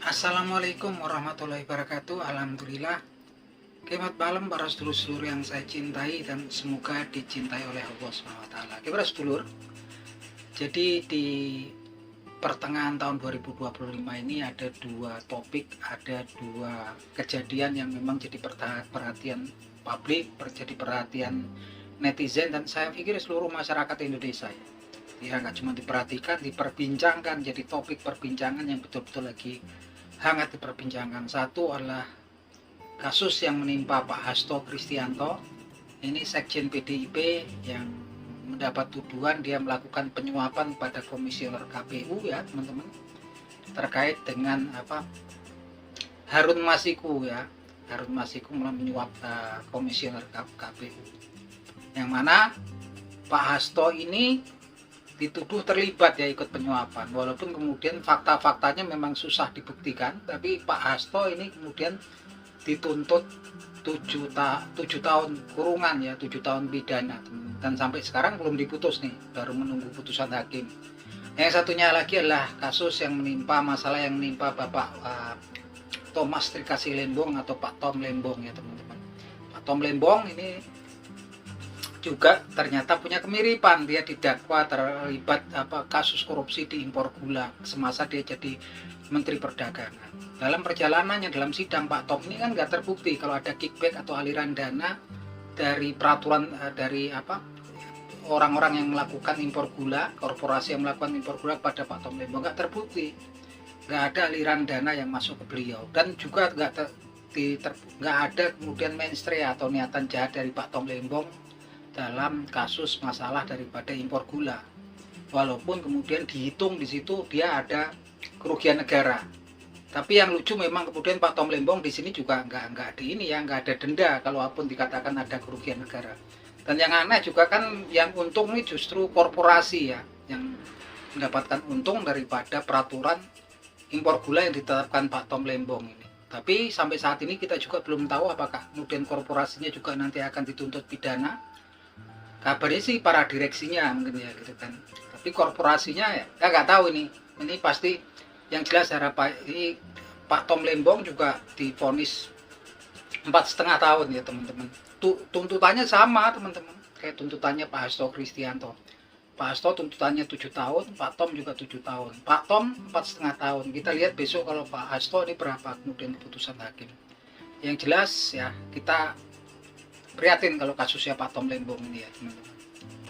Assalamualaikum warahmatullahi wabarakatuh. Alhamdulillah. Selamat malam para sedulur-sedulur yang saya cintai dan semoga dicintai oleh Allah SWT. Para sedulur, jadi di pertengahan tahun 2025 ini ada dua topik, ada dua kejadian yang memang jadi perhatian publik, jadi perhatian netizen, dan saya pikir seluruh masyarakat Indonesia ya nggak cuma diperhatikan, diperbincangkan, jadi topik perbincangan yang betul-betul lagi hangat diperbincangkan. Satu adalah kasus yang menimpa Pak Hasto Kristianto, ini Sekjen PDIP yang mendapat tuduhan dia melakukan penyuapan pada komisioner KPU ya teman-teman, terkait dengan Harun Masiku ya, Harun Masiku menyuap komisioner KPU, yang mana Pak Hasto ini dituduh terlibat ya ikut penyuapan, walaupun kemudian fakta-faktanya memang susah dibuktikan, tapi Pak Hasto ini kemudian dituntut 7 tahun kurungan ya, 7 tahun pidana, dan sampai sekarang belum diputus nih, baru menunggu putusan hakim. Yang satunya lagi adalah kasus yang menimpa, masalah yang menimpa Bapak Thomas Trikasih Lembong atau Pak Tom Lembong ya teman-teman. Pak Tom Lembong ini juga ternyata punya kemiripan, dia didakwa terlibat kasus korupsi di impor gula semasa dia jadi Menteri Perdagangan. Dalam perjalanannya dalam sidang, Pak Tom ini kan nggak terbukti kalau ada kickback atau aliran dana dari peraturan dari orang-orang yang melakukan impor gula, korporasi yang melakukan impor gula pada Pak Tom Lembong, nggak terbukti, nggak ada aliran dana yang masuk ke beliau, dan juga nggak ada kemudian menstre atau niatan jahat dari Pak Tom Lembong dalam kasus masalah daripada impor gula, walaupun kemudian dihitung di situ dia ada kerugian negara. Tapi yang lucu memang kemudian Pak Tom Lembong di sini juga nggak ada denda kalaupun dikatakan ada kerugian negara. Dan yang aneh juga kan yang untung ini justru korporasi ya, yang mendapatkan untung daripada peraturan impor gula yang ditetapkan Pak Tom Lembong ini. Tapi sampai saat ini kita juga belum tahu apakah kemudian korporasinya juga nanti akan dituntut pidana. Kabarnya sih para direksinya mungkin ya gitu kan, tapi korporasinya ya nggak tahu ini pasti. Yang jelas harapan ini Pak Tom Lembong juga divonis 4,5 tahun ya teman-teman. Tuntutannya sama teman-teman kayak tuntutannya Pak Hasto Kristianto. Pak Hasto tuntutannya 7 tahun, Pak Tom juga 7 tahun, Pak Tom 4,5 tahun. Kita lihat besok kalau Pak Hasto ini berapa kemudian keputusan hakim. Yang jelas ya kita prihatin kalau kasusnya Pak Tom Lembong ini ya teman-teman.